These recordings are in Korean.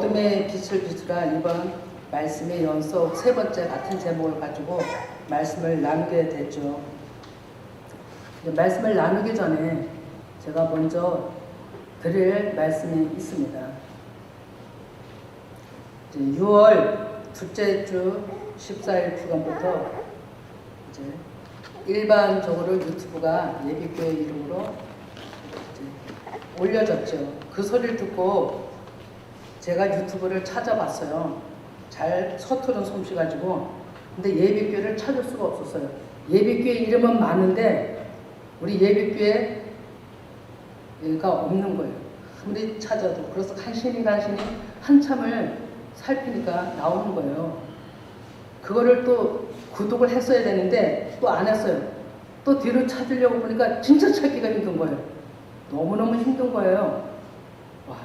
어둠의 빛을 비추라 이번 말씀의 연속 세 번째 같은 제목을 가지고 말씀을 나누게 됐죠. 말씀을 나누기 전에 제가 먼저 드릴 말씀이 있습니다. 6월 둘째 주 14일 주간부터 이제 일반적으로 유튜브가 예비교회 이름으로 올려졌죠. 그 소리를 듣고 제가 유튜브를 찾아봤어요. 잘 서투른 솜씨 가지고. 근데 예비교회를 찾을 수가 없었어요. 예비교회 이름은 많은데 우리 예비교회가 없는 거예요. 아무리 찾아도. 그래서 간신히 한참을 살피니까 나오는 거예요. 그거를 또 구독을 했어야 되는데 또 안 했어요. 또 뒤로 찾으려고 보니까 진짜 찾기가 힘든 거예요. 너무너무 힘든 거예요. 와,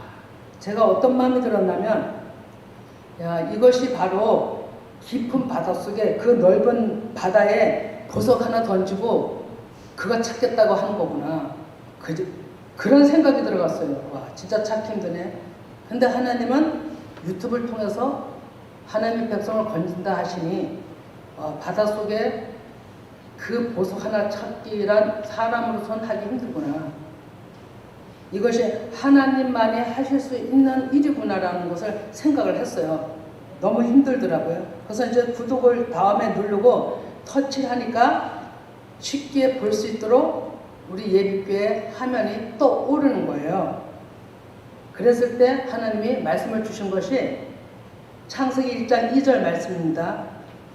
제가 어떤 마음이 들었냐면, 야, 이것이 바로 깊은 바닷속에 그 넓은 바다에 보석 하나 던지고 그거 찾겠다고 하는 거구나. 그런 생각이 들어갔어요. 와, 진짜 찾기 힘드네. 근데 하나님은 유튜브를 통해서 하나님의 백성을 건진다 하시니 바닷속에 그 보석 하나 찾기란 사람으로서는 하기 힘들구나. 이것이 하나님만이 하실 수 있는 일이구나라는 것을 생각을 했어요. 너무 힘들더라고요. 그래서 이제 구독을 다음에 누르고 터치를 하니까 쉽게 볼 수 있도록 우리 예비교회 화면이 또 오르는 거예요. 그랬을 때 하나님이 말씀을 주신 것이 창세기 1장 2절 말씀입니다.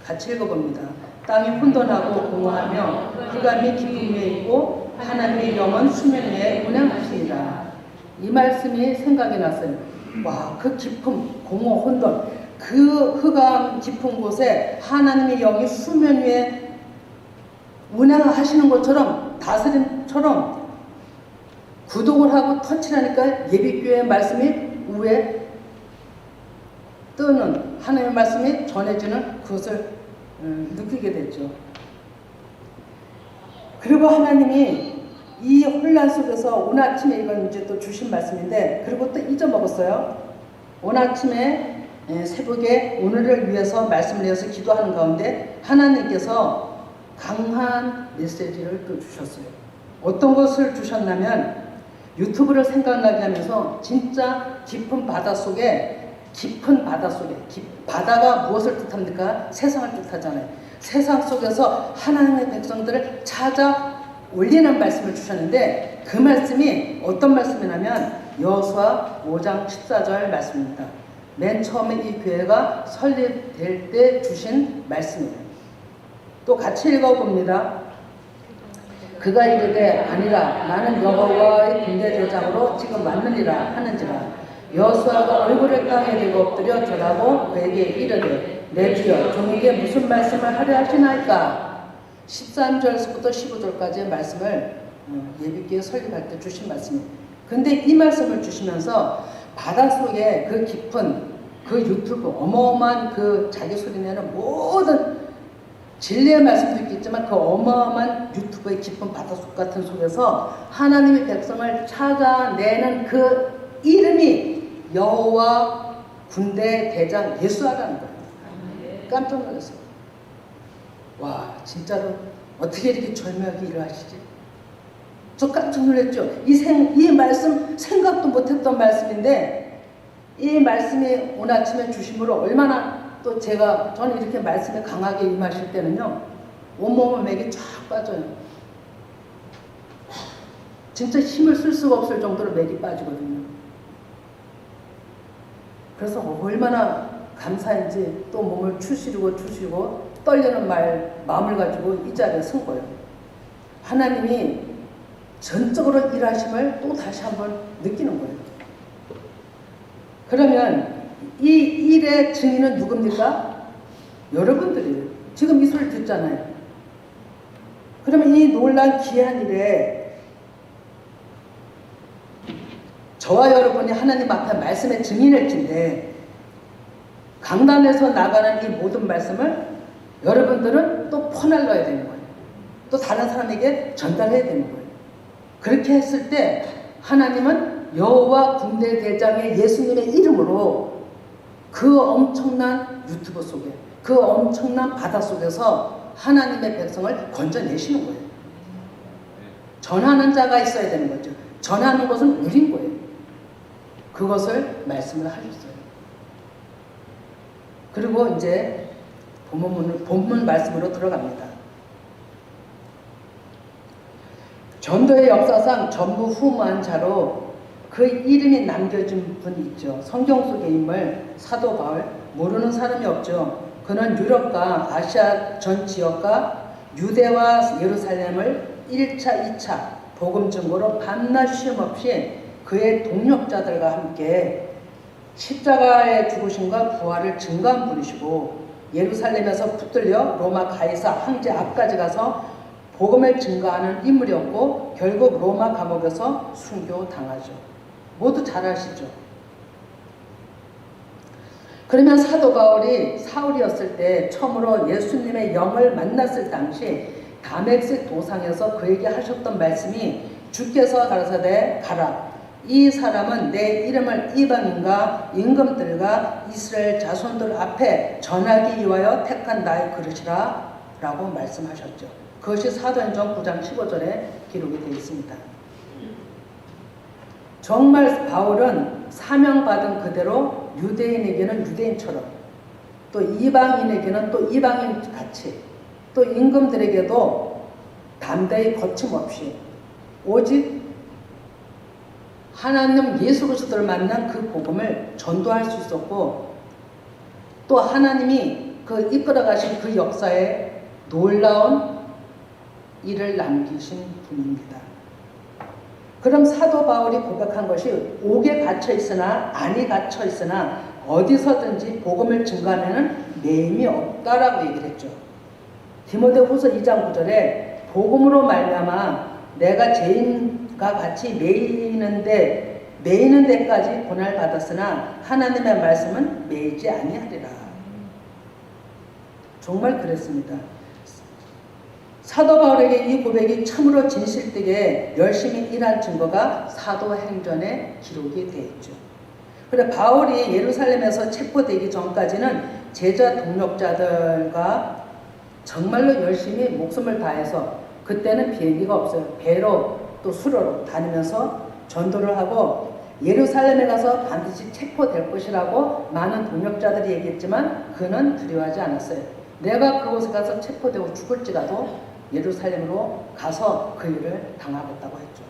같이 읽어봅니다. 땅이 혼돈하고 공허하며 흑암이 깊은 위에 있고 하나님의 영은 수면 위에 운행하시니라. 이 말씀이 생각이 났어요. 와, 그 깊은 공허 혼돈, 그 흑암 깊은 곳에 하나님의 영이 수면 위에 운행하시는 것처럼, 다스림처럼 구독을 하고 터치하니까 예비교회의 말씀이 위에 뜨는, 하나님의 말씀이 전해지는 그것을 느끼게 됐죠. 그리고 하나님이 이 혼란 속에서 오늘 아침에 이건 이제 또 주신 말씀인데, 그리고 또 잊어먹었어요. 오늘 아침에 새벽에 오늘을 위해서 말씀을 위해서 기도하는 가운데 하나님께서 강한 메시지를 또 주셨어요. 어떤 것을 주셨냐면 유튜브를 생각나게 하면서 진짜 깊은 바다 속에 바다가 무엇을 뜻합니까? 세상을 뜻하잖아요. 세상 속에서 하나님의 백성들을 찾아 올리는 말씀을 주셨는데 그 말씀이 어떤 말씀이냐면 여호수아 5장 14절 말씀입니다. 맨 처음에 이 교회가 설립될 때 주신 말씀이에요. 또 같이 읽어봅니다. 그가 이르되 아니라 나는 여호와의 군대대장으로 지금 왔느니라 하는지라. 여호수아가 얼굴을 땅에 대고 엎드려 절하고 그에게 이르되 내 주여 종에게 무슨 말씀을 하려 하시나이까. 13절부터 15절까지의 말씀을 예비교회 설립할 때 주신 말씀이에요. 근데 이 말씀을 주시면서 바닷속에 그 깊은 그 유튜브 어마어마한 그 자기 소리내는 모든 진리의 말씀도 있겠지만 그 어마어마한 유튜브의 깊은 바닷속 같은 속에서 하나님의 백성을 찾아내는 그 이름이 여호와 군대 대장 예수아라는 거예요. 깜짝 놀랐어요. 와, 진짜로 어떻게 이렇게 절묘하게 일을 하시지? 저 깜짝 놀랐죠. 이 말씀 생각도 못했던 말씀인데 이 말씀이 오늘 아침에 주심으로 얼마나 또 저는 이렇게 말씀에 강하게 임하실 때는요 온몸에 맥이 쫙 빠져요. 진짜 힘을 쓸 수가 없을 정도로 맥이 빠지거든요. 그래서 얼마나 감사한지 또 몸을 추스리고 떨리는 마음을 가지고 이 자리에 선 거예요. 하나님이 전적으로 일하심을 또 다시 한번 느끼는 거예요. 그러면 이 일의 증인은 누굽니까? 여러분들이에요. 지금 이 소리를 듣잖아요. 그러면 이 놀란 귀한 일에 저와 여러분이 하나님 앞에 말씀의 증인일진데 강단에서 나가는 이 모든 말씀을 여러분들은 또 퍼날려야 되는 거예요. 또 다른 사람에게 전달해야 되는 거예요. 그렇게 했을 때 하나님은 여호와 군대 대장의 예수님의 이름으로 그 엄청난 유튜브 속에, 그 엄청난 바다 속에서 하나님의 백성을 건져내시는 거예요. 전하는 자가 있어야 되는 거죠. 전하는 것은 우린 거예요. 그것을 말씀을 하셨어요. 그리고 이제 본문 말씀으로 들어갑니다. 전도의 역사상 전부 후무한 자로 그 이름이 남겨진 분이 있죠. 성경 속의 인물 사도 바울, 모르는 사람이 없죠. 그는 유럽과 아시아 전 지역과 유대와 예루살렘을 1차, 2차 복음 증거로 밤낮 쉼 없이 그의 동력자들과 함께 십자가의 죽으심과 부활을 증거한 분이시고, 예루살렘에서 붙들려 로마 가이사 황제 앞까지 가서 복음을 증거하는 인물이었고, 결국 로마 감옥에서 순교당하죠. 모두 잘 아시죠? 그러면 사도 바울이 사울이었을 때 처음으로 예수님의 영을 만났을 당시 다메섹 도상에서 그에게 하셨던 말씀이, 주께서 가라사대 가라, 이 사람은 내 이름을 이방인과 임금들과 이스라엘 자손들 앞에 전하기 위하여 택한 나의 그릇이라 라고 말씀하셨죠. 그것이 사도행전 9장 15절에 기록이 되어 있습니다. 정말 바울은 사명받은 그대로 유대인에게는 유대인처럼, 또 이방인에게는 또 이방인 같이, 또 임금들에게도 담대히 거침없이 오직 하나님 예수 그리스도를 만난 그 복음을 전도할 수 있었고, 또 하나님이 그 이끌어가신 그 역사에 놀라운 일을 남기신 분입니다. 그럼 사도 바울이 고백한 것이 옥에 갇혀 있으나 안이 갇혀 있으나 어디서든지 복음을 증거하면 매임이 없다라고 얘기를 했죠. 디모데후서 2장 9절에 복음으로 말미암아 내가 죄인과 같이 매이는 데까지 고난을 받았으나 하나님의 말씀은 매이지 아니하리라. 정말 그랬습니다. 사도 바울에게 이 고백이 참으로 진실되게 열심히 일한 증거가 사도행전에 기록이 되어 있죠. 그래 바울이 예루살렘에서 체포되기 전까지는 제자 동력자들과 정말로 열심히 목숨을 다해서, 그때는 비행기가 없어요. 배로 또 수로로 다니면서 전도를 하고, 예루살렘에 가서 반드시 체포될 것이라고 많은 동력자들이 얘기했지만 그는 두려워하지 않았어요. 내가 그곳에 가서 체포되고 죽을지라도 예루살렘으로 가서 그 일을 당하겠다고 했죠.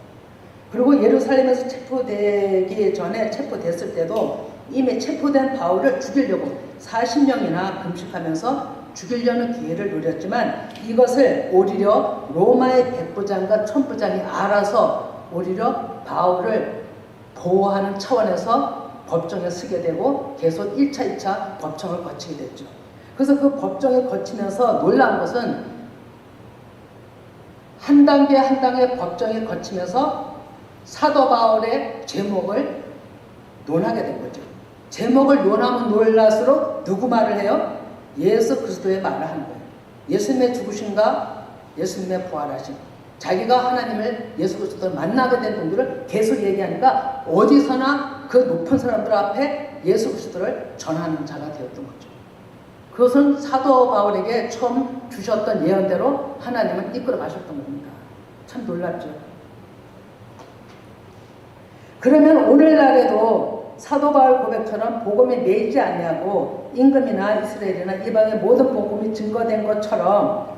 그리고 예루살렘에서 체포되기 전에, 체포됐을 때도 이미 체포된 바울을 죽이려고 40명이나 금식하면서 죽이려는 기회를 노렸지만, 이것을 오히려 로마의 백부장과 천부장이 알아서 오히려 바울을 보호하는 차원에서 법정에 서게 되고 계속 1차, 2차 법정을 거치게 됐죠. 그래서 그 법정에 거치면서 놀라운 것은 한 단계 한 단계 법정에 거치면서 사도 바울의 제목을 논하게 된 거죠. 제목을 논하면 놀랄수록 누구 말을 해요? 예수 그리스도의 말을 하는 거예요. 예수님의 죽으심과 예수님의 부활하심, 자기가 하나님을 예수 그리스도를 만나게 된 동기를 계속 얘기하니까 어디서나 그 높은 사람들 앞에 예수 그리스도를 전하는 자가 되었던 거죠. 그것은 사도 바울에게 처음 주셨던 예언대로 하나님은 이끌어 가셨던 겁니다. 참 놀랍죠. 그러면 오늘날에도 사도 바울 고백처럼 복음이 매이지 아니하고 임금이나 이스라엘이나 이방의 모든 복음이 증거된 것처럼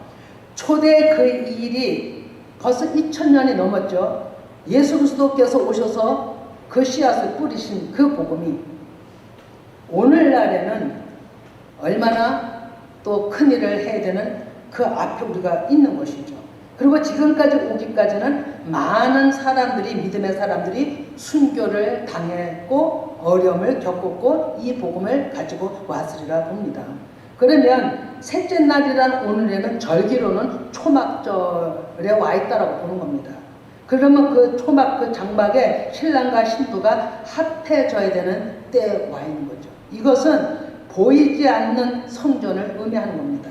초대 그 일이 벌써 2000년이 넘었죠. 예수 그리스도께서 오셔서 그 씨앗을 뿌리신 그 복음이 오늘날에는 얼마나 또 큰 일을 해야 되는 그 앞에 우리가 있는 것이죠. 그리고 지금까지 오기까지는 많은 사람들이, 믿음의 사람들이 순교를 당했고 어려움을 겪었고 이 복음을 가지고 왔으리라 봅니다. 그러면 셋째 날이란 오늘에는 절기로는 초막절에 와 있다라고 보는 겁니다. 그러면 그 초막, 그 장막에 신랑과 신부가 합해져야 되는 때에 와 있는 거죠. 이것은 보이지 않는 성전을 의미하는 겁니다.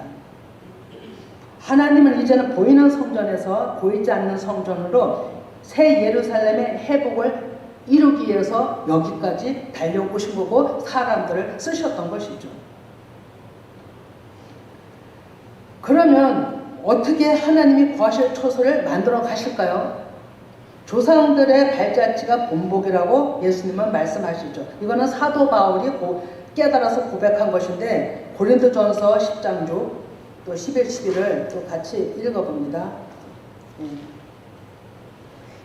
하나님은 이제는 보이는 성전에서 보이지 않는 성전으로 새 예루살렘의 회복을 이루기 위해서 여기까지 달려오신 거고 사람들을 쓰셨던 것이죠. 그러면 어떻게 하나님이 거실 처소를 만들어 가실까요? 조상들의 발자취가 본복이라고 예수님은 말씀하시죠. 이거는 사도 바울이 깨달아서 고백한 것인데 고린도전서 10장 또 11, 12를 또 같이 읽어봅니다.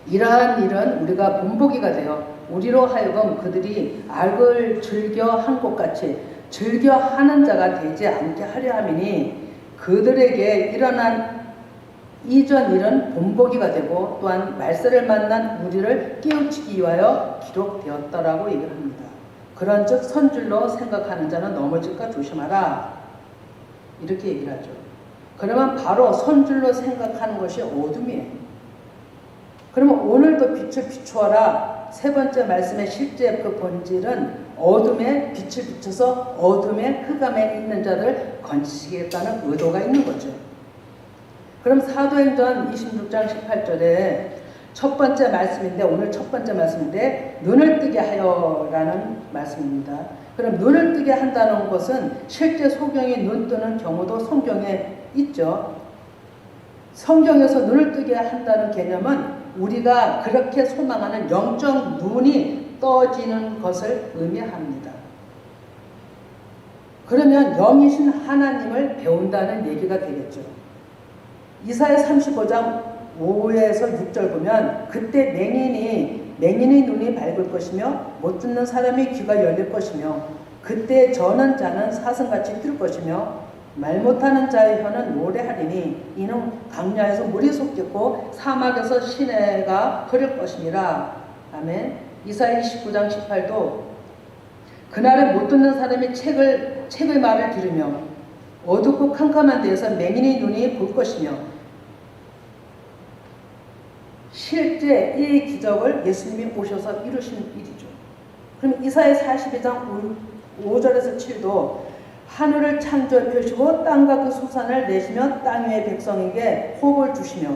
이러한 일은 우리가 본보기가 되어 우리로 하여금 그들이 악을 즐겨 한 것 같이 즐겨 하는 자가 되지 않게 하려 함이니 그들에게 일어난 이전 일은 본보기가 되고 또한 말세를 만난 우리를 깨우치기 위하여 기록되었다라고 얘기를 합니다. 그런즉 선줄로 생각하는 자는 넘어질까 조심하라 이렇게 얘기를 하죠. 그러면 바로 선줄로 생각하는 것이 어둠이에요. 그러면 오늘도 빛을 비추어라. 세 번째 말씀의 실제 그 본질은 어둠에 빛을 비춰서 어둠의 흑암에 있는 자를 건지시겠다는 의도가 있는 거죠. 그럼 사도행전 26장 18절에 첫 번째 말씀인데 오늘 첫 번째 말씀인데 눈을 뜨게 하여라는 말씀입니다. 그럼 눈을 뜨게 한다는 것은 실제 소경이 눈 뜨는 경우도 성경에 있죠. 성경에서 눈을 뜨게 한다는 개념은 우리가 그렇게 소망하는 영적 눈이 떠지는 것을 의미합니다. 그러면 영이신 하나님을 배운다는 얘기가 되겠죠. 이사야 35장 5에서 6절 보면 그때 맹인의 눈이 밝을 것이며 못 듣는 사람의 귀가 열릴 것이며 그때 저는 자는 사슴같이 뛸 것이며 말 못하는 자의 혀는 노래하리니 이는 강야에서 물이 솟겠고 사막에서 시내가 흐를 것이니라. 아멘. 이사야 29장 18도 그날은 못 듣는 사람이 책의 말을 들으며 어둡고 캄캄한 데에서 맹인의 눈이 볼 것이며 실제 이 기적을 예수님이 오셔서 이루신 일이죠. 그럼 이사야 42장 5절에서 7도 하늘을 창조해 펴시고 땅과 그 수산을 내시며 땅 위의 백성에게 호흡을 주시며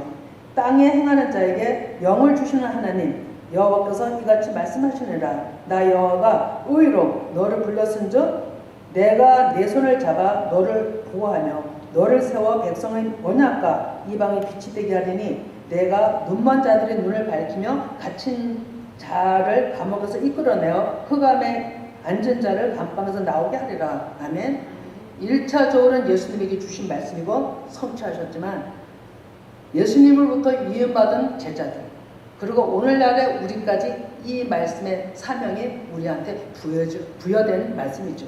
땅에 행하는 자에게 영을 주시는 하나님 여호와께서 이같이 말씀하시느라 나 여호와가 의로 너를 불렀은즉 내가 내 손을 잡아 너를 보호하며 너를 세워 백성의 언약과 이방의 빛이 되게 하리니 내가 눈먼 자들의 눈을 밝히며 갇힌 자를 감옥에서 이끌어내어 흑암에 앉은 자를 감방에서 나오게 하리라. 아멘. 1차적으로는 예수님에게 주신 말씀이고 성취하셨지만 예수님으로부터 이음받은 제자들 그리고 오늘날의 우리까지 이 말씀의 사명이 우리한테 부여된 말씀이죠.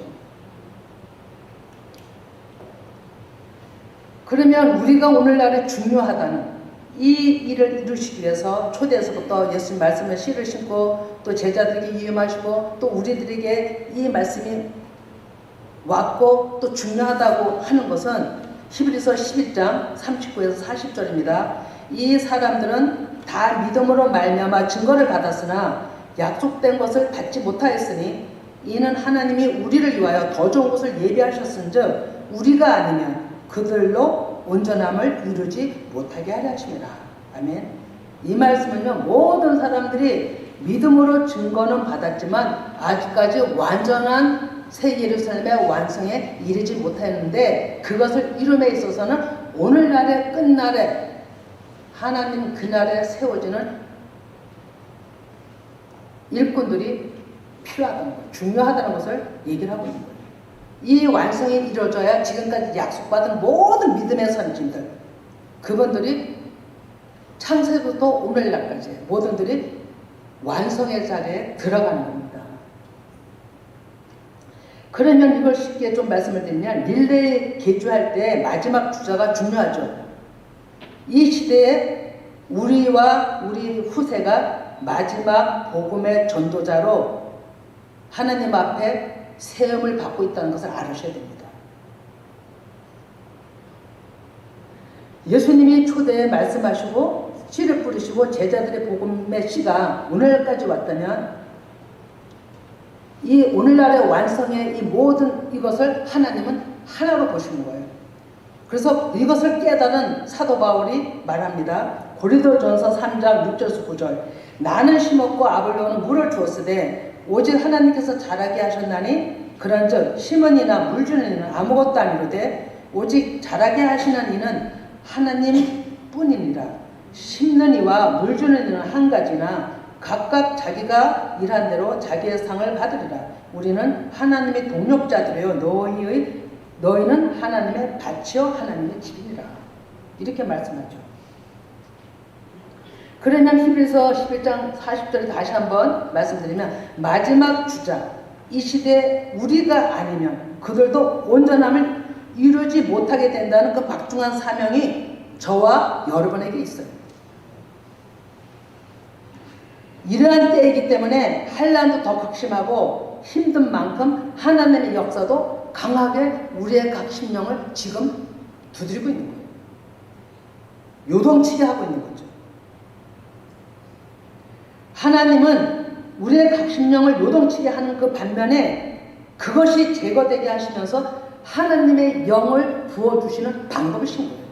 그러면 우리가 오늘날에 중요하다는 이 일을 이루시기 위해서 초대에서부터 예수님 말씀을 씨를 심고 또 제자들에게 이음하시고 또 우리들에게 이 말씀이 왔고 또 중요하다고 하는 것은 히브리서 11장 39에서 40절입니다. 이 사람들은 다 믿음으로 말미암아 증거를 받았으나 약속된 것을 받지 못하였으니 이는 하나님이 우리를 위하여 더 좋은 것을 예비하셨은즉 우리가 아니면 그들로 온전함을 이루지 못하게 하려 하심이라. 아멘. 이 말씀은요 모든 사람들이 믿음으로 증거는 받았지만 아직까지 완전한 새 예루살렘의 완성에 이르지 못했는데 그것을 이룸에 있어서는 오늘날의 끝날에 하나님 그날에 세워지는 일꾼들이 필요하다는 것, 중요하다는 것을 얘기를 하고 있는 거예요. 이 완성이 이루어져야 지금까지 약속받은 모든 믿음의 선진들 그분들이 창세부터 오늘날까지 모든들이 완성의 자리에 들어가는 겁니다. 그러면 이걸 쉽게 좀 말씀을 드리면 릴레이 개주할 때 마지막 주자가 중요하죠. 이 시대에 우리와 우리 후세가 마지막 복음의 전도자로 하나님 앞에 세움을 받고 있다는 것을 알으셔야 됩니다. 예수님이 초대에 말씀하시고 씨를 뿌리시고 제자들의 복음의 씨가 오늘까지 왔다면 이 오늘날의 완성의 이 모든 이것을 하나님은 하나로 보시는 거예요. 그래서 이것을 깨달은 사도 바울이 말합니다. 고린도전서 3장 6절에서 9절. 나는 심었고 아볼로는 물을 주었으되 오직 하나님께서 자라게 하셨나니 그런즉 심은 이나 물 주는 이는 아무것도 아니로되 오직 자라게 하시는 이는 하나님뿐이니라. 심는 이와 물 주는 이는 한 가지나 각각 자기가 일한 대로 자기의 상을 받으리라. 우리는 하나님의 동력자들이요 너희는 하나님의 밭이요 하나님의 집이니라. 이렇게 말씀하죠. 그러면 히브리서 11장 40절에 다시 한번 말씀드리면 마지막 주자 이 시대 우리가 아니면 그들도 온전함을 이루지 못하게 된다는 그 막중한 사명이 저와 여러분에게 있어요. 이러한 때이기 때문에 환난도 더 극심하고 힘든 만큼 하나님의 역사도 강하게 우리의 각 심령을 지금 두드리고 있는 거예요. 요동치게 하고 있는 거죠. 하나님은 우리의 각 심령을 요동치게 하는 그 반면에 그것이 제거되게 하시면서 하나님의 영을 부어주시는 방법이신 거예요.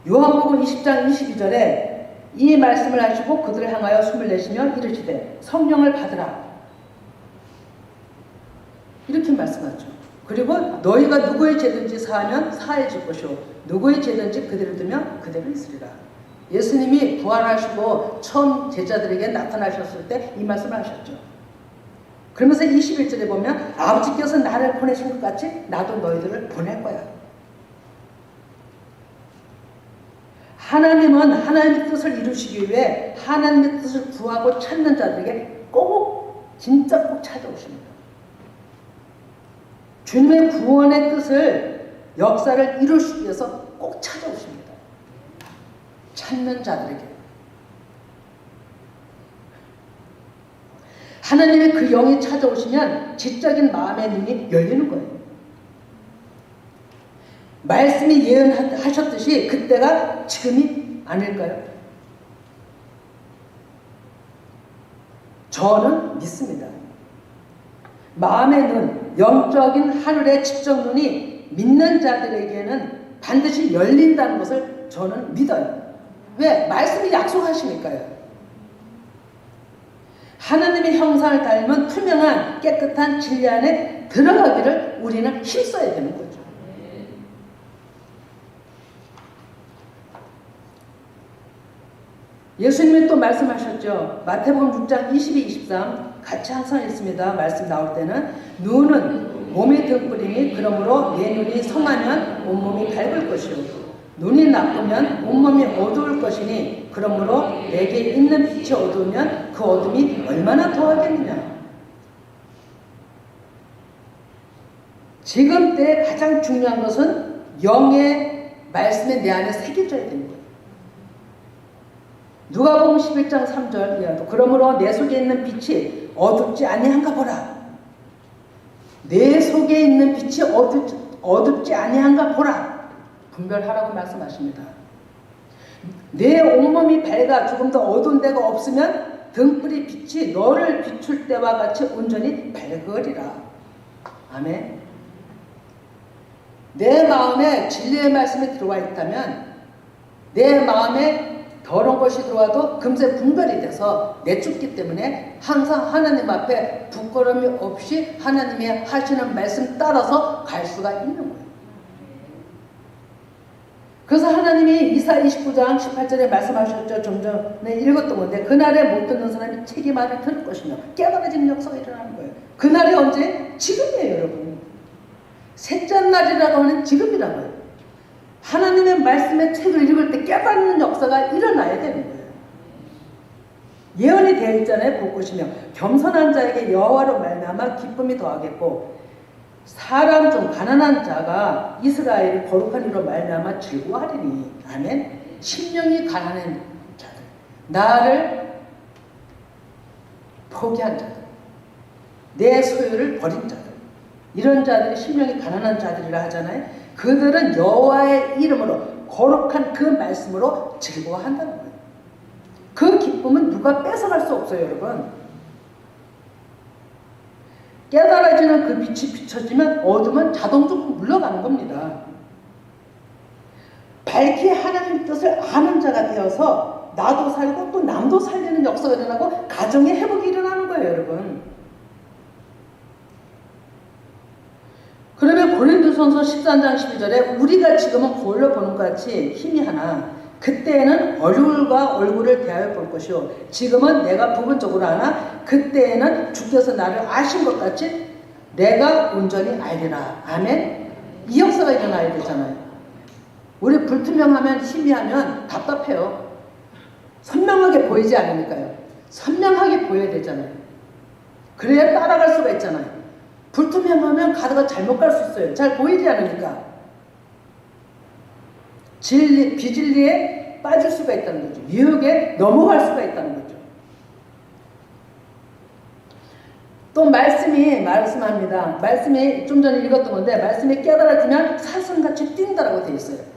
요한복음 20장 22절에 이 말씀을 하시고 그들을 향하여 숨을 내쉬며 이르시되 성령을 받으라. 이렇게 말씀하죠. 그리고 너희가 누구의 죄든지 사하면 사해질 것이요 누구의 죄든지 그대로 두면 그대로 있으리라. 예수님이 부활하시고 처음 제자들에게 나타나셨을 때 이 말씀을 하셨죠. 그러면서 21절에 보면 아버지께서 나를 보내신 것 같이 나도 너희들을 보낼 거야. 하나님은 하나님의 뜻을 이루시기 위해 하나님의 뜻을 구하고 찾는 자들에게 꼭 진짜 꼭 찾아오십니다. 주님의 구원의 뜻을 역사를 이루시기 위해서 꼭 찾아오십니다. 찾는 자들에게. 하나님의 그 영이 찾아오시면 지적인 마음의 눈이 열리는 거예요. 말씀이 예언하셨듯이 그때가 지금이 아닐까요? 저는 믿습니다. 마음의 눈, 영적인 하늘의 지적 눈이 믿는 자들에게는 반드시 열린다는 것을 저는 믿어요. 왜? 말씀이 약속하시니까요. 하나님의 형상을 닮은 투명한 깨끗한 진리 안에 들어가기를 우리는 힘써야 되는 거죠. 예수님이 또 말씀하셨죠. 마태복음 6장 22, 23 같이 항상 있습니다. 말씀 나올 때는 눈은 몸의 등불이니 그러므로 내 눈이 성하면 온몸이 밝을 것이요 눈이 나쁘면 온몸이 어두울 것이니 그러므로 내게 있는 빛이 어두우면 그 어둠이 얼마나 더하겠느냐. 지금 때에 가장 중요한 것은 영의 말씀에 내 안에 새겨져야 됩니다. 누가복음 11장 3절 이하도 그러므로 내 속에 있는 빛이 어둡지 아니한가 보라. 내 속에 있는 빛이 어둡지 아니한가 보라. 분별하라고 말씀하십니다. 내 온몸이 밝아 조금 더 어두운 데가 없으면 등불이 빛이 너를 비출 때와 같이 온전히 밝으리라. 아멘. 내 마음에 진리의 말씀이 들어와 있다면 내 마음에 더러운 것이 들어와도 금세 분별이 돼서 내쫓기 때문에 항상 하나님 앞에 부끄러움이 없이 하나님이 하시는 말씀 따라서 갈 수가 있는 거예요. 그래서 하나님이 이사야 29장 18절에 말씀하셨죠. 좀 전에 읽었던 건데 그날에 못 듣는 사람이 책이 말을 들을 것이며 깨달아지는 역사가 일어나는 거예요. 그날이 언제? 지금이에요, 여러분. 셋째 날이라고 하는 지금이라고요. 하나님의 말씀의 책을 읽을 때 깨닫는 역사가 일어나야 되는 거예요. 예언이 되어 있잖아요. 볼 것이며 겸손한 자에게 여호와로 말미암아 기쁨이 더하겠고 사람 중 가난한 자가 이스라엘을 거룩한 이로 말미암아 즐거워하리니. 아멘. 심령이 가난한 자들, 나를 포기한 자들, 내 소유를 버린 자들, 이런 자들이 심령이 가난한 자들이라 하잖아요. 그들은 여호와의 이름으로 거룩한 그 말씀으로 즐거워한다는 거예요. 그 기쁨은 누가 뺏어갈 수 없어요, 여러분. 깨달아지는 그 빛이 비춰지면 어둠은 자동적으로 물러가는 겁니다. 밝히 하나님 뜻을 아는 자가 되어서 나도 살고 또 남도 살리는 역사가 일어나고 가정의 회복이 일어나는 거예요, 여러분. 그러면 고린도전서 13장 12절에 우리가 지금은 거울로 보는 것 같이 힘이 하나 그때에는 얼굴과 얼굴을 대하여 볼 것이요 지금은 내가 부분적으로 하나 그때에는 주께서 나를 아신 것 같이 내가 온전히 알리라. 아멘. 이 역사가 일어나야 되잖아요. 우리 불투명하면 희미하면 답답해요. 선명하게 보이지 않으니까요. 선명하게 보여야 되잖아요. 그래야 따라갈 수가 있잖아요. 불투명하면 가다가 잘못 갈 수 있어요. 잘 보이지 않으니까. 비진리에 빠질 수가 있다는 거죠. 유혹에 넘어갈 수가 있다는 거죠. 또 말씀합니다. 말씀이 좀 전에 읽었던 건데 말씀이 깨달아지면 사슴같이 뛴다라고 되어 있어요.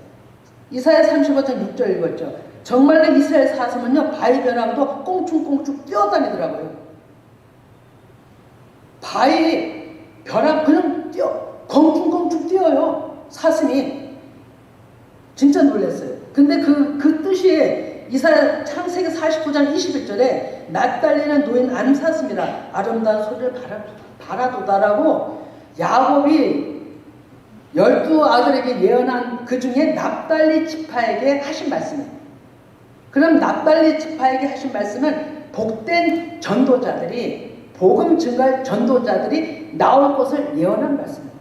이사야 35장 6절 읽었죠. 정말로 이스라엘 사슴은요 바위 벼랑도 꽁충꽁충 뛰어다니더라고요. 바위 벼랑 그냥 꽁충꽁충 뛰어요. 사슴이. 진짜 놀랐어요. 근데 그 뜻이 이사야 창세기 49장 21절에 낯달리는 노인 암사슴이라 아름다운 소리를 바라도다라고 야곱이 12아들에게 예언한 그 중에 납달리 지파에게 하신 말씀이에요. 그럼 납달리 지파에게 하신 말씀은 복된 전도자들이 복음 증가할 전도자들이 나올 것을 예언한 말씀이에요.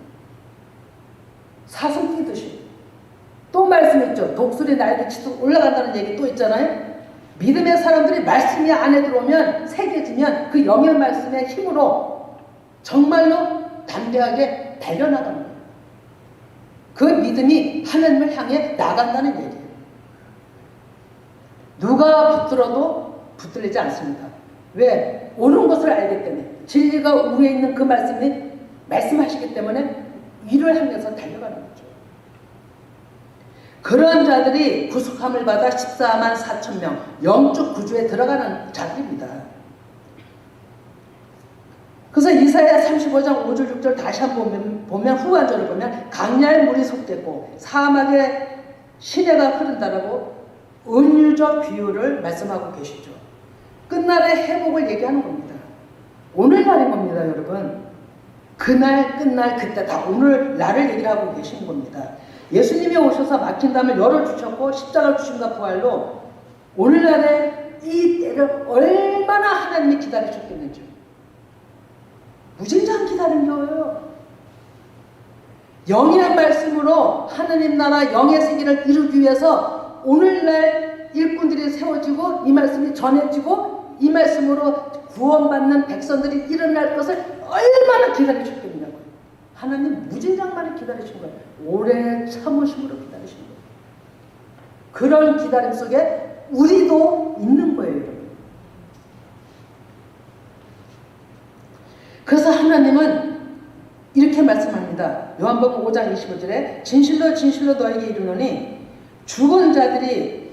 사슴 뛰듯이. 또 말씀 있죠. 독수리 날개 치듯 올라간다는 얘기 또 있잖아요. 믿음의 사람들이 말씀이 안에 들어오면 새겨지면 그 영의 말씀의 힘으로 정말로 담대하게 달려나가는 거예요. 그 믿음이 하나님을 향해 나간다는 얘기예요. 누가 붙들어도 붙들리지 않습니다. 왜? 옳은 것을 알기 때문에 진리가 우리에 있는 그 말씀이 말씀하시기 때문에 이를 향해서 달려가는 거죠. 그런 자들이 구속함을 받아 14만 4천 명 영적 구주에 들어가는 자들입니다. 그래서 이사야 35장 5절 6절 다시 한번 보면 후반절을 보면 강야의 물이 솟겠고 사막에 시내가 흐른다라고 은유적 비유를 말씀하고 계시죠. 끝날의 회복을 얘기하는 겁니다. 오늘날인 겁니다, 여러분. 그날 끝날 그때 다 오늘날을 얘기를 하고 계신 겁니다. 예수님이 오셔서 막힌 담을 열어주셨고 십자가를 주심과 부활로 오늘날의 이 때를 얼마나 하나님이 기다리셨겠는지 무진장 기다린 거예요. 영의 말씀으로 하나님 나라 영의 세계를 이루기 위해서 오늘날 일꾼들이 세워지고 이 말씀이 전해지고 이 말씀으로 구원받는 백성들이 일어날 것을 얼마나 기다리셨겠냐고요. 하나님 무진장만을 기다리신 거예요. 오래 참으심으로 기다리신 거예요. 그런 기다림 속에 우리도 있는 거예요, 여러분. 그래서 하나님은 이렇게 말씀합니다. 요한복음 5장 25절에 진실로 진실로 너에게 이르노니 죽은 자들이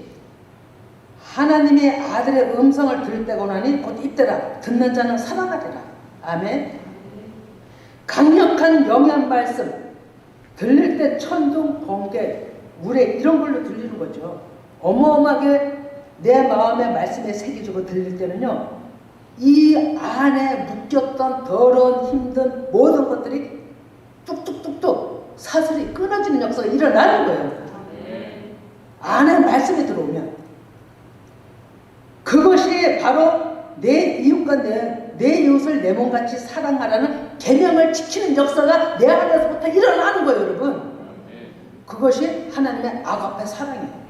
하나님의 아들의 음성을 들을 때가 오나니 곧 이때라. 듣는 자는 살아나리라. 아멘. 강력한 영의 말씀 들릴 때 천둥, 번개, 우레 이런 걸로 들리는 거죠. 어마어마하게 내 마음의 말씀에 새겨지고 들릴 때는요. 이 안에 묶였던 더러운 힘든 모든 것들이 뚝뚝뚝뚝 사슬이 끊어지는 역사가 일어나는 거예요. 안에 말씀이 들어오면 그것이 바로 내 이웃과 내 이웃을 내 몸같이 사랑하라는 계명을 지키는 역사가 내 안에서부터 일어나는 거예요, 여러분. 그것이 하나님의 아가페 사랑이에요.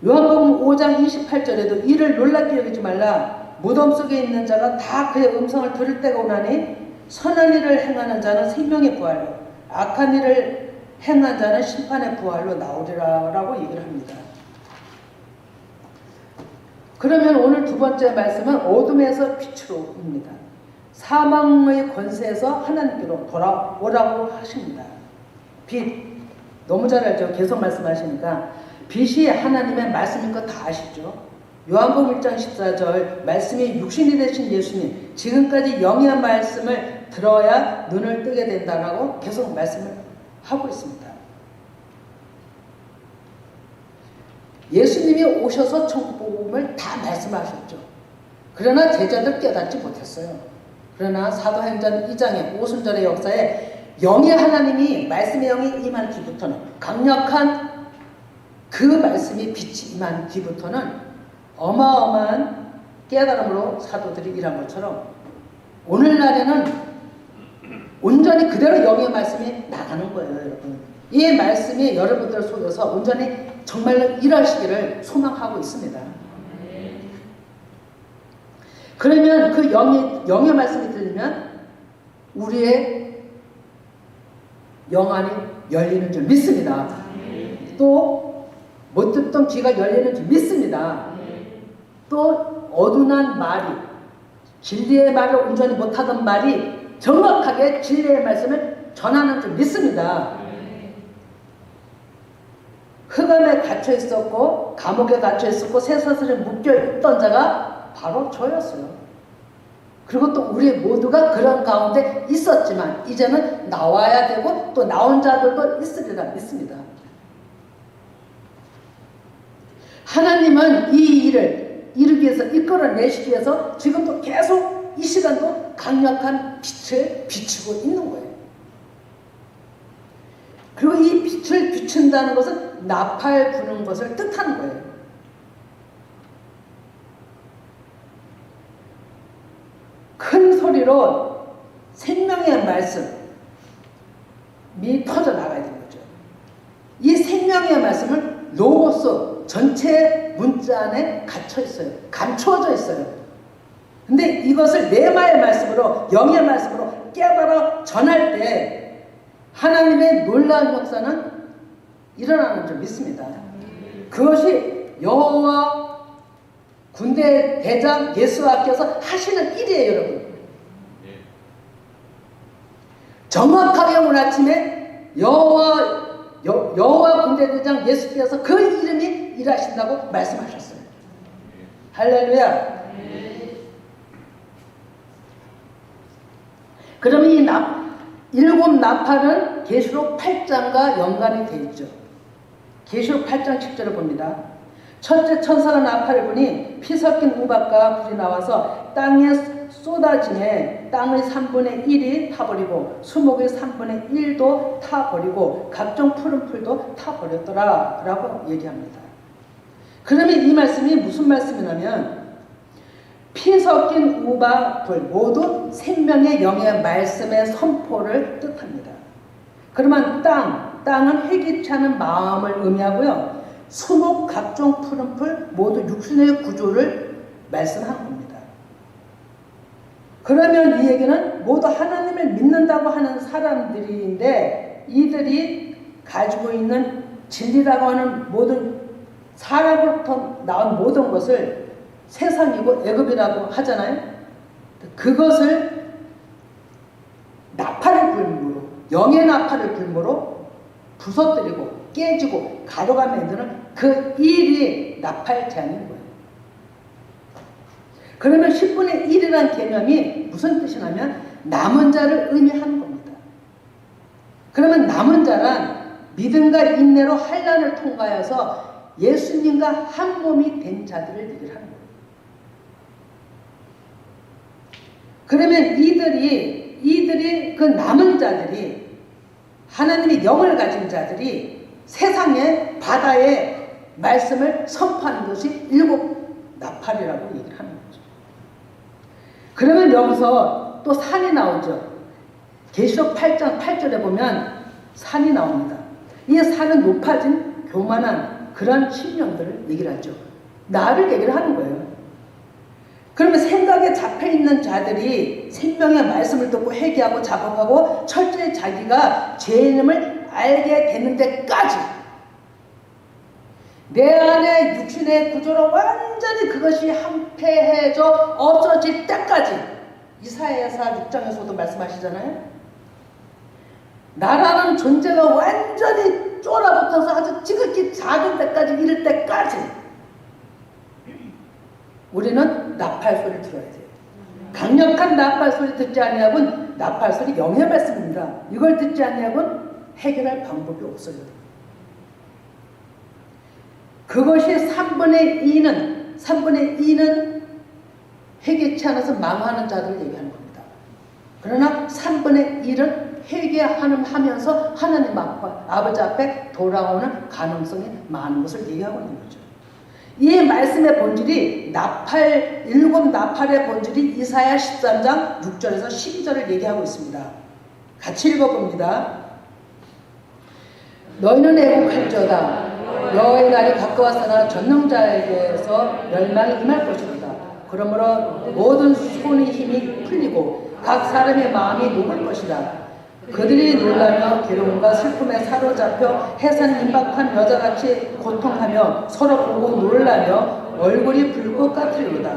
요한복음 5장 28절에도 이를 놀랍게 여기지 말라. 무덤 속에 있는 자가 다 그의 음성을 들을 때가 오나니 선한 일을 행하는 자는 생명의 부활로 악한 일을 행한 자는 심판의 부활로 나오리라 라고 얘기를 합니다. 그러면 오늘 두 번째 말씀은 어둠에서 빛으로입니다. 사망의 권세에서 하나님께로 돌아오라고 하십니다. 빛, 너무 잘 알죠? 계속 말씀하시니까 빛이 하나님의 말씀인 거 다 아시죠? 요한복음 1장 14절 말씀이 육신이 되신 예수님 지금까지 영의 말씀을 들어야 눈을 뜨게 된다라고 계속 말씀을 하고 있습니다. 예수님이 오셔서 천국복음을 다 말씀하셨죠. 그러나 제자들 깨닫지 못했어요. 그러나 사도행전 2장의 오순절의 역사에 영의 하나님이 말씀의 영이 임한 뒤부터는 강력한 그 말씀이 빛이 임한 뒤부터는 어마어마한 깨달음으로 사도들이 일한 것처럼 오늘날에는 온전히 그대로 영의 말씀이 나가는 거예요, 여러분. 이 말씀이 여러분들 속에서 온전히 정말로 일하시기를 소망하고 있습니다. 그러면 그 영의 말씀이 들리면 우리의 영안이 열리는 줄 믿습니다. 또 못 듣던 귀가 열리는 줄 믿습니다. 또 어둔한 말이, 진리의 말을 온전히 못하던 말이 정확하게 진리의 말씀을 전하는 줄 믿습니다. 흑암에 갇혀 있었고 감옥에 갇혀 있었고 쇠사슬에 묶여 있던 자가 바로 저였어요. 그리고 또 우리 모두가 그런 가운데 있었지만 이제는 나와야 되고 또 나온 자들도 있으리라 믿습니다. 하나님은 이 일을 이루기 위해서 이끌어내시기 위해서 지금도 계속 이 시간도 강력한 빛을 비추고 있는 거예요. 그리고 이 빛을 비춘다는 것은 나팔 부는 것을 뜻하는 거예요. 큰 소리로 생명의 말씀이 터져 나가야 되는 거죠. 이 생명의 말씀을 로고스 전체 문자 안에 갇혀 있어요. 감추어져 있어요. 근데 이것을 네마의 말씀으로, 영의 말씀으로 깨달아 전할 때 하나님의 놀라운 역사는 일어나는 줄 믿습니다. 그것이 여호와 군대 대장 예수와께서 하시는 일이에요, 여러분. 정확하게 오늘 아침에 여호와 군대 대장 예수께서 그 이름이 일하신다고 말씀하셨어요. 할렐루야. 그러면 이 일곱 나팔은 계시록 8장과 연관이 되어 있죠. 계시록 8장 10절을 봅니다. 첫째 천사가 나팔을 부니 피 섞인 우박과 불이 나와서 땅에 쏟아지매 땅의 3분의 1이 타버리고 수목의 3분의 1도 타버리고 각종 푸른 풀도 타버렸더라 라고 얘기합니다. 그러면 이 말씀이 무슨 말씀이냐면 피 섞인 우박 불 모두 생명의 영의 말씀의 선포를 뜻합니다. 그러면 땅은 회개치 않은 마음을 의미하고요. 수목 각종 푸른 풀 모두 육신의 구조를 말씀하는 겁니다. 그러면 이 얘기는 모두 하나님을 믿는다고 하는 사람들인데 이들이 가지고 있는 진리라고 하는 모든 사람으로부터 나온 모든 것을 세상이고 애굽이라고 하잖아요. 그것을 나팔을 불므로, 영의 나팔을 불므로 부서뜨리고 깨지고 가루가 만드는 그 일이 나팔 제한인 거예요. 그러면 10분의 1이라는 개념이 무슨 뜻이냐면 남은 자를 의미하는 겁니다. 그러면 남은 자란 믿음과 인내로 환난을 통과해서 예수님과 한 몸이 된 자들을 얘기를 하는 거예요. 그러면 이들이 그 남은 자들이 하나님의 영을 가진 자들이 세상의 바다의 말씀을 선포하는 것이 일곱 나팔이라고 얘기를 하는 거죠. 그러면 여기서 또 산이 나오죠. 계시록 8장 8절에 보면 산이 나옵니다. 이 산은 높아진 교만한 그런 신령들을 얘기를 하죠. 나를 얘기를 하는 거예요. 그러면 생각에 잡혀있는 자들이 생명의 말씀을 듣고 회개하고 작업하고 철저히 자기가 죄인임을 알게 되는 데까지 내 안에 육신의 구조로 완전히 그것이 함폐해져 없어질 때까지 이사야서 6장에서도 말씀하시잖아요. 나라는 존재가 완전히 쫄아붙어서 아주 지극히 작은 데까지 이를 때까지 우리는 나팔 소리를 들어야 돼요. 강력한 나팔 소리 듣지 아니하고는 나팔 소리 영의 말씀입니다. 이걸 듣지 아니하고는 해결할 방법이 없어요. 그것이 3분의 2는 회개치 않아서 망하는 자들을 얘기하는 겁니다. 그러나 3분의 1은 회개하면서 하나님 아버지 앞에 돌아오는 가능성이 많은 것을 얘기하고 있는 거죠. 이 말씀의 본질이 일곱 나팔의 본질이 이사야 13장 6절에서 12절을 얘기하고 있습니다. 같이 읽어봅니다. 너희는 애곡할지어다. 여호와의 날이 가까웠으나 전능자에게서 멸망이 임할 것이로다. 그러므로 모든 손의 힘이 풀리고 각 사람의 마음이 녹을 것이다. 그들이 놀라며 괴로움과 슬픔에 사로잡혀 해산 임박한 여자같이 고통하며 서로 보고 놀라며 얼굴이 불꽃 같으리로다.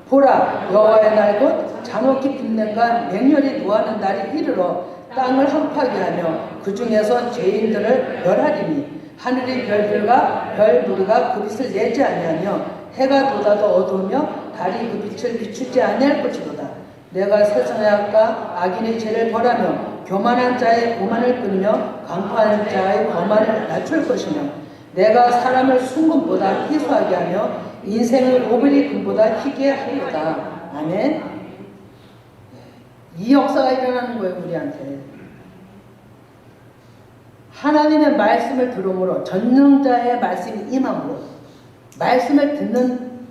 보라, 여호와의 날 곧 잔혹히 분냄과 맹렬히 노하는 날이 이르러 땅을 황폐하게 하며 그 중에서 죄인들을 멸하리니 하늘의 별들과 별 무리가 그 빛을 내지 아니하며 해가 돋아도 어두우며 달이 그 빛을 비추지 아니할 것이로다. 내가 세상의 악과 악인의 죄를 벌하며 교만한 자의 오만을 끊으며 강포한 자의 거만을 낮출 것이며 내가 사람을 순금보다 희소하게 하며 인생을 오벨이 금보다 희게 하리로다. 아멘. 이 역사가 일어나는 거예요, 우리한테. 하나님의 말씀을 들음으로 전능자의 말씀이 임함으로 말씀을 듣는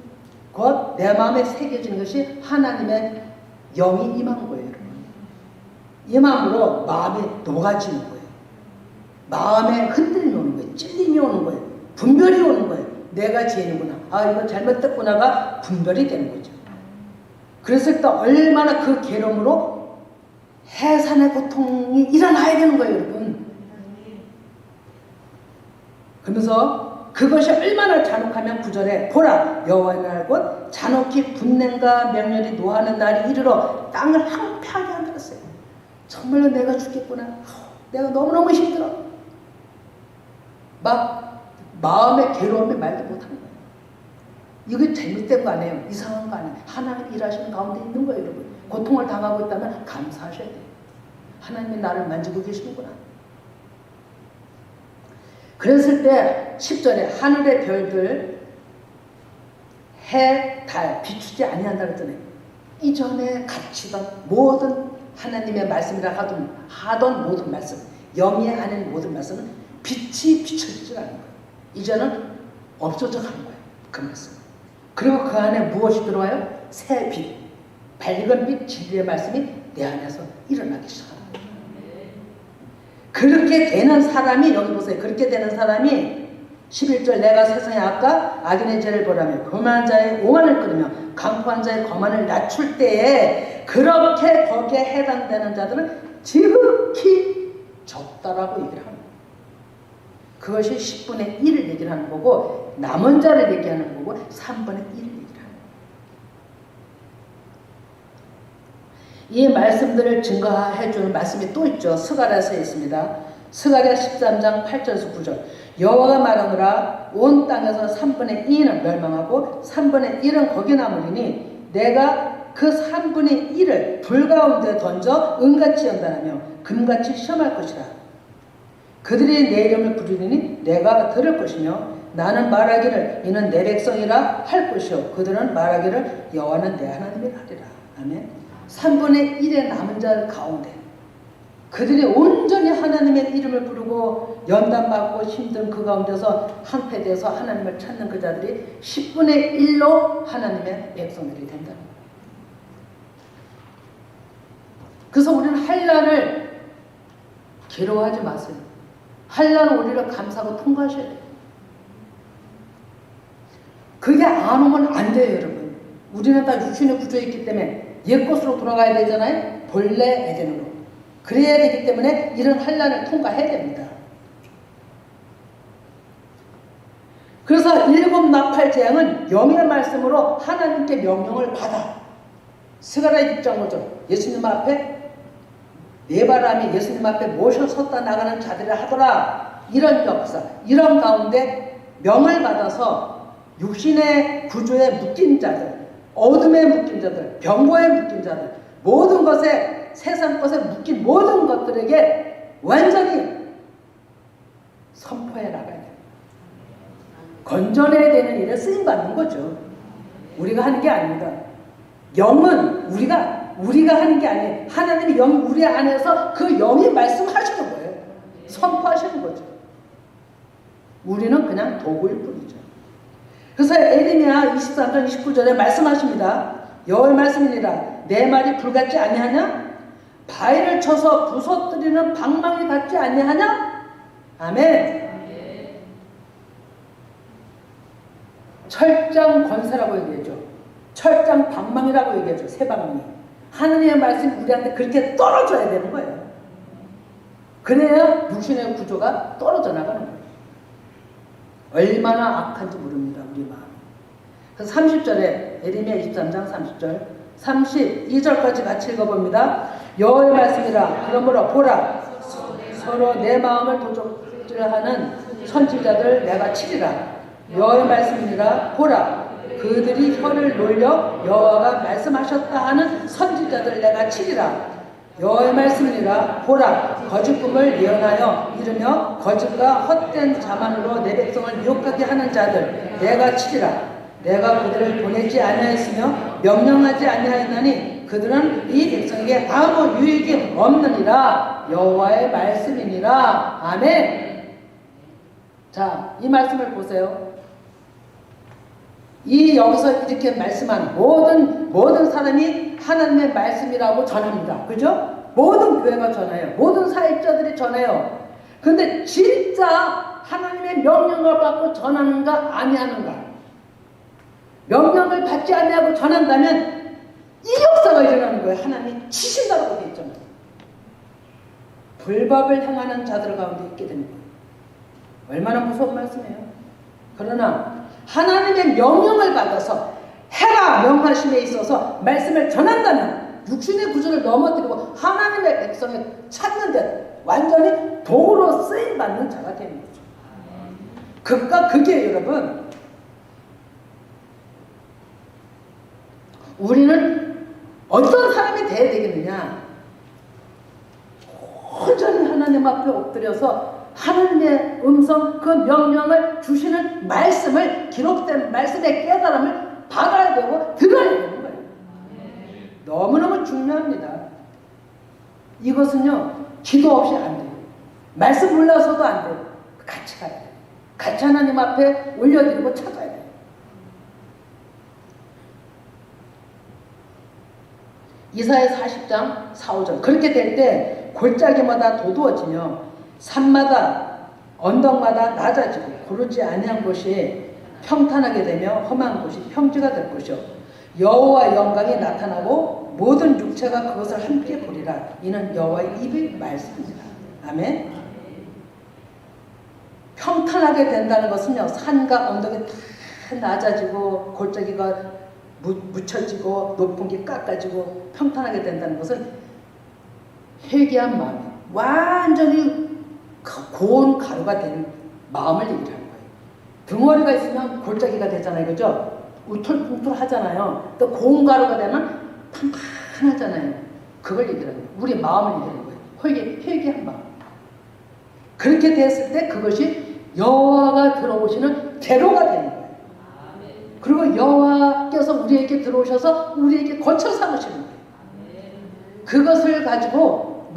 것, 내 마음에 새겨지는 것이 하나님의 영이 임한 거예요, 여러분. 임함으로 마음이 녹아지는 거예요. 마음에 흔들림이 오는 거예요. 찔림이 오는 거예요. 분별이 오는 거예요. 내가 죄인이구나. 아, 이거 잘못됐구나가 분별이 되는 거죠. 그랬을 때 얼마나 그 괴로움으로 해산의 고통이 일어나야 되는 거예요, 여러분. 그러면서 그것이 얼마나 잔혹하면 9절에 보라, 여호와의 날 곧 잔혹히 분냄과 맹렬히 노하는 날이 이르러 땅을 황폐하게 한다랬어요. 정말로 내가 죽겠구나. 내가 너무너무 힘들어. 막 마음의 괴로움에 말도 못하는 거예요. 이거 잘못된 거 아니에요. 이상한 거 아니에요. 하나님 일하시는 가운데 있는 거예요, 여러분. 고통을 당하고 있다면 감사하셔야 돼요. 하나님이 나를 만지고 계시는구나. 그랬을 때 10절에 하늘의 별들 해, 달 비추지 아니한다 그랬잖아요. 이전에 갇히던 모든 하나님의 말씀이라 하던 모든 말씀, 영이 아닌 모든 말씀은 빛이 비춰지지 않는 거예요. 이제는 없어져 가는 거예요, 그 말씀. 그리고 그 안에 무엇이 들어와요? 새 빛, 밝은 빛, 진리의 말씀이 내 안에서 일어나기 시작합니다. 그렇게 되는 사람이, 여기 보세요. 그렇게 되는 사람이 11절 내가 세상의 악과 악인의 죄를 벌하며 교만한 자의 오만을 끊으며 강포한 자의 거만을 낮출 때에 그렇게 거기에 해당되는 자들은 지극히 적다라고 얘기를 합니다. 그것이 10분의 1을 얘기를 하는 거고 남은 자를 얘기하는 거고 3분의 1을 얘기를 하는 거예요. 이 말씀들을 증거해 주는 말씀이 또 있죠. 스가랴서에 있습니다. 스가랴 13장 8절에서 9절 여호와가 말하노라 온 땅에서 3분의 2는 멸망하고 3분의 1은 거기 남으리니 내가 그 3분의 1을 불 가운데 던져 은같이 연단하며 금같이 시험할 것이라. 그들이 내 이름을 부르리니 내가 들을 것이며 나는 말하기를 이는 내 백성이라 할 것이요 그들은 말하기를 여호와는 내 하나님이라 하리라. 아멘. 3분의 1의 남은 자들 가운데 그들이 온전히 하나님의 이름을 부르고 연단받고 힘든 그 가운데서 한패돼서 하나님을 찾는 그 자들이 10분의 1로 하나님의 백성들이 된다는 거예요. 그래서 우리는 환난을 괴로워하지 마세요. 환난은 우리를 감사하고 통과하셔야 돼요. 그게 안 오면 안 돼요, 여러분. 우리는 다 육신의 구조에 있기 때문에 옛것으로 돌아가야 되잖아요. 본래 에덴으로. 그래야 되기 때문에 이런 환난을 통과해야 됩니다. 그래서 일곱 나팔 재앙은 영의 말씀으로 하나님께 명령을 받아 스가랴 6장 5절 예수님 앞에 네 바람이 예수님 앞에 모셔 섰다 나가는 자들을 하더라. 이런 역사, 이런 가운데 명을 받아서 육신의 구조에 묶인 자들, 어둠에 묶인 자들, 병고에 묶인 자들, 모든 것에 세상 것에 묶인 모든 것들에게 완전히 선포해 나가야 돼요. 건져내야 되는 일에 쓰임받는 거죠. 우리가 하는 게 아닙니다. 영은 우리가 하는 게 아니에요. 하나님의 영이 우리 안에서 그 영이 말씀하시는 거예요. 선포하시는 거죠. 우리는 그냥 도구일 뿐이죠. 그래서 에레미야 23장 29절에 말씀하십니다. 여호와의 말씀이니라. 내 말이 불같지 아니하냐? 바위를 쳐서 부서뜨리는 방망이 같지 아니하냐? 아멘. 철장 권세라고 얘기해줘. 철장 방망이라고 얘기해줘. 새 방망이. 하느님의 말씀이 우리한테 그렇게 떨어져야 되는 거예요. 그래야 육신의 구조가 떨어져 나가는 거예요. 얼마나 악한지 모릅니다. 우리 마음. 그래서 30절에 에레미야 23장 30절 32절까지 같이 읽어봅니다. 여호와의 말씀이라. 그러므로 보라, 서로 내 마음을 도적질하는 선지자들 내가 치리라. 여호와의 말씀이라. 보라, 그들이 혀를 놀려 여호와가 말씀하셨다 하는 선지자들 내가 치리라. 여호와의 말씀이니라. 보라, 거짓 꿈을 예언하여 이르며 거짓과 헛된 자만으로 내 백성을 미혹하게 하는 자들 내가 치리라. 내가 그들을 보내지 아니하였으며 명령하지 아니하였나니 그들은 이 백성에게 아무 유익이 없느니라. 여호와의 말씀이니라. 아멘. 자, 이 말씀을 보세요. 이 여기서 이렇게 말씀한 모든 사람이 하나님의 말씀이라고 전합니다. 그죠? 모든 교회가 전해요. 모든 사역자들이 전해요. 그런데 진짜 하나님의 명령을 받고 전하는가 아니하는가? 명령을 받지 아니하고 전한다면 이 역사가 일어나는 거예요. 하나님이 치신다고 되어 있잖아요. 불법을 행하는 자들 가운데 있게 됩니다. 얼마나 무서운 말씀이에요. 그러나 하나님의 명령을 받아서 해라 명하심에 있어서 말씀을 전한다면 육신의 구조를 넘어뜨리고 하나님의 백성을 찾는 데 완전히 도구로 쓰임받는 자가 되는 거죠. 극과 극이에요, 여러분. 우리는 어떤 사람이 돼야 되겠느냐? 온전히 하나님 앞에 엎드려서 하나님의 음성, 그 명령을 주시는 말씀을, 기록된 말씀의 깨달음을 받아야 되고 들어야 되는 거예요. 너무너무 중요합니다. 이것은요, 기도 없이 안 돼요. 말씀 몰라서도 안 돼요. 같이 가야 돼요. 같이 하나님 앞에 올려드리고 찾아야 돼요. 이사야 40장 4, 5절. 그렇게 될 때 골짜기마다 도두어지며 산마다 언덕마다 낮아지고 고르지 아니한 곳이 평탄하게 되며 험한 곳이 평지가 될 것이요 여호와의 영광이 나타나고 모든 육체가 그것을 함께 보리라. 이는 여호와의 입의 말씀입니다. 아멘. 평탄하게 된다는 것은요, 산과 언덕이 다 낮아지고 골짜기가 묻혀지고 높은 게 깎아지고 평탄하게 된다는 것은 회개한 마음이 완전히 고운 가루가 되는 마음을 얘기하는 거예요. 덩어리가 있으면 골짜기가 되잖아요. 그죠? 우툴퉁툴 하잖아요. 또 고운 가루가 되면 판판하잖아요. 그걸 얘기하는 거예요. 우리 마음을 얘기하는 거예요. 회개한 마음. 그렇게 됐을 때 그것이 여호와가 들어오시는 재료가 되는 거예요. 그리고 여호와께서 우리에게 들어오셔서 우리에게 거처 삼으시는 거예요. 그것을 가지고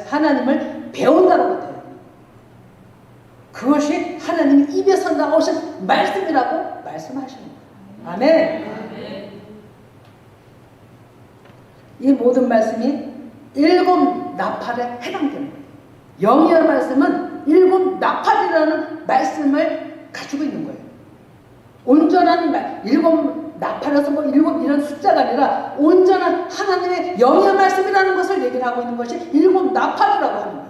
하나님을 배운다고 돼요. 그것이 하나님 입에서 나오신 말씀이라고 말씀하시는 거예요. 아멘. 이 모든 말씀이 7 나팔에 해당되는 거예요. 영의 말씀은 7 나팔이라는 말씀을 가지고 있는 거예요. 온전한 말, 7 나팔에서 뭐 7 이런 숫자가 아니라 온전한 하나님의 영의 말씀이라는 것을 얘기를 하고 있는 것이 7 나팔이라고 하는 거예요.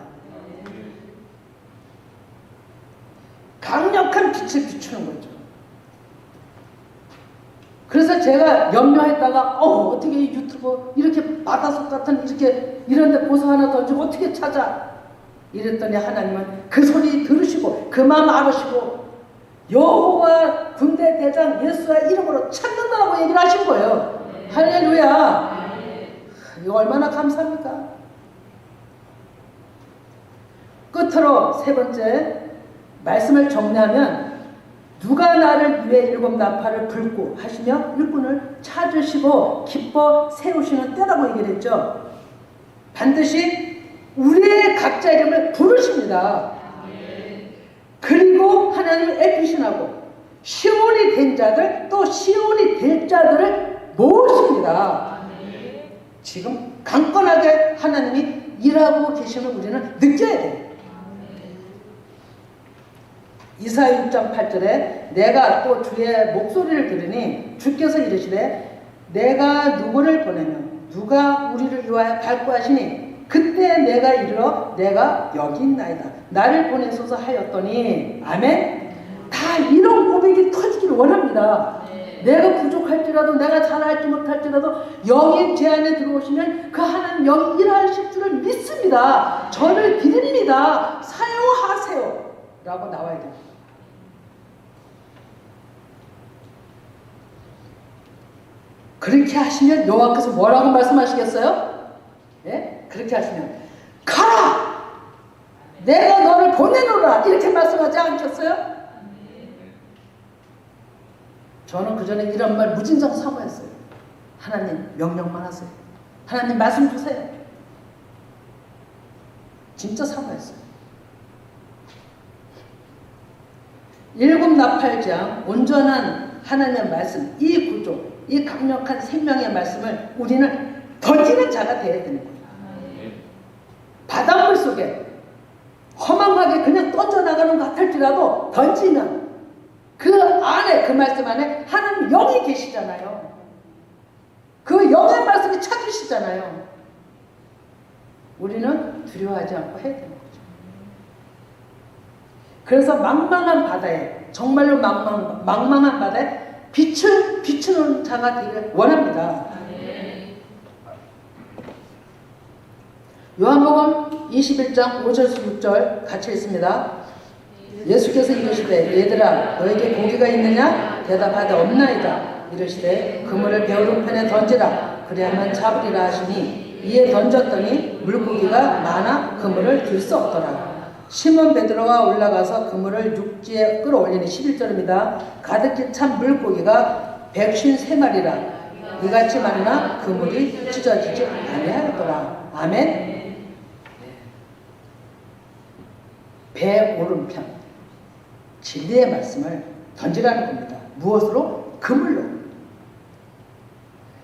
강력한 빛을 비추는 거죠. 그래서 제가 염려했다가 어떻게 유튜브 이렇게 바다속 같은 이런 데 보석 하나 던지고 어떻게 찾아? 이랬더니 하나님은 그 소리 들으시고 그 마음 알으시고 여호와 군대 대장 예수의 이름으로 찾는다라고 얘기를 하신 거예요. 할렐루야. 이거 얼마나 감사합니까? 끝으로 3번째 말씀을 정리하면 누가 나를 위해 일곱 나팔을 불고 하시며 일꾼을 찾으시고 기뻐 세우시는 때라고 얘기를 했죠. 반드시 우리의 각자 이름을 부르십니다. 그리고 하나님을 애피신하고 시온이 된 자들 또 시온이 될 자들을 모으십니다. 지금 강건하게 하나님이 일하고 계심을 우리는 느껴야 돼요. 이사야 6장 8절에 내가 또 주의 목소리를 들으니 주께서 이르시되 내가 누구를 보내면 누가 우리를 위하여 발구하시니 그때 내가 이르러 내가 여기 있나이다 나를 보내소서 하였더니 아멘. 다 이런 고백이 터지기를 원합니다. 내가 부족할지라도 내가 잘할지 못할지라도 영이 제 안에 들어오시면 그 하나님 영이 일하실 줄을 믿습니다. 저를 기다립니다. 사용하세요 라고 나와야 됩니다. 그렇게 하시면 여호와께서 뭐라고 말씀하시겠어요? 예? 그렇게 하시면 가라! 내가 너를 보내노라! 이렇게 말씀하지 않겠어요? 저는 그 전에 이런 말 무진장 사모했어요. 하나님 명령만 하세요. 하나님 말씀 주세요. 진짜 사모했어요. 일곱 나팔장 온전한 하나님의 말씀, 이 구조, 이 강력한 생명의 말씀을 우리는 던지는 자가 되어야 되는 거예요. 바닷물 속에 허망하게 그냥 던져나가는 것 같을지라도 던지면 그 안에, 그 말씀 안에 하나님 영이 계시잖아요. 그 영의 말씀이 찾으시잖아요. 우리는 두려워하지 않고 해야 되는 거죠. 그래서 망망한 바다에, 정말로 망망한 바다에 빛을 비추는 자가 되기를 원합니다. 요한복음 21장 5절에서 6절 같이 읽습니다. 예수께서 이르시되 얘들아 너에게 고기가 있느냐? 대답하되 없나이다. 이르시되 그물을 배오른편에 던지라 그리하면 잡으리라 하시니 이에 던졌더니 물고기가 많아 그물을 들 수 없더라. 시몬 베드로가 올라가서 그물을 육지에 끌어올리니 11절입니다. 가득히 찬 물고기가 153마리라 이같이 많으나 그물이 찢어지지 아니하였더라. 아멘. 배 오른편 진리의 말씀을 던지라는 겁니다. 무엇으로? 그물로.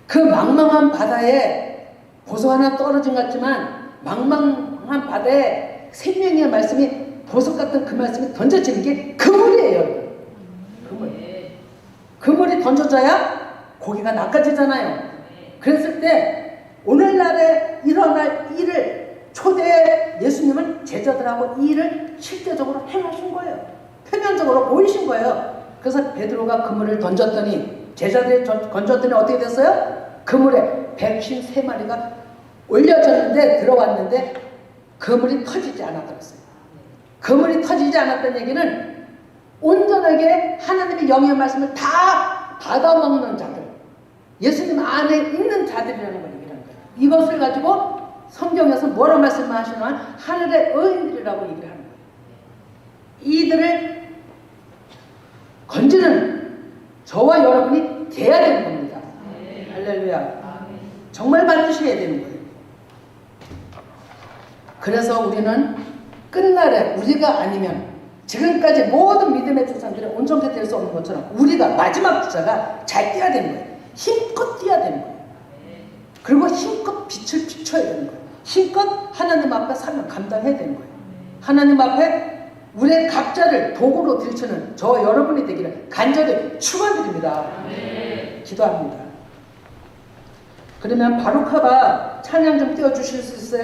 그 망망한 바다에 보석 하나 떨어진 것 같지만 망망한 바다에 생명의 말씀이 보석 같은 그 말씀이 던져지는 게 그물이에요. 그물. 그물이 던져져야 고기가 낚아지잖아요. 그랬을 때 오늘날에 일어날 일을 초대 예수님은 제자들하고 이 일을 실제적으로 행하신 거예요. 표면적으로 보이신 거예요. 그래서 베드로가 그물을 던졌더니 제자들이 던졌더니 어떻게 됐어요? 그물에 153마리가 올려졌는데 들어왔는데 그물이 터지지 않았더랬어요. 그물이 터지지 않았다는 얘기는 온전하게 하나님의 영의 말씀을 다 받아먹는 자들, 예수님 안에 있는 자들이라는 걸 얘기하는 거예요. 이것을 가지고 성경에서 뭐라 말씀하시냐면 하늘의 의인들이라고 얘기를 하는 거예요. 이들을 건지는 저와 여러분이 돼야 되는 겁니다. 할렐루야. 정말 반드시 해야 되는 거예요. 그래서 우리는 끝날에 우리가 아니면 지금까지 모든 믿음의 조상들이 온전히 될 수 없는 것처럼 우리가 마지막 주자가 잘 뛰어야 되는 거예요. 힘껏 뛰어야 되는 거예요. 그리고 힘껏 빛을 비춰야 되는 거예요. 힘껏 하나님 앞에 사명 감당해야 되는 거예요. 하나님 앞에 우리의 각자를 도구로 들추는 저와 여러분이 되기를 간절히 축원드립니다. 기도합니다. 그러면 바루카바 찬양 좀 띄워주실 수 있어요?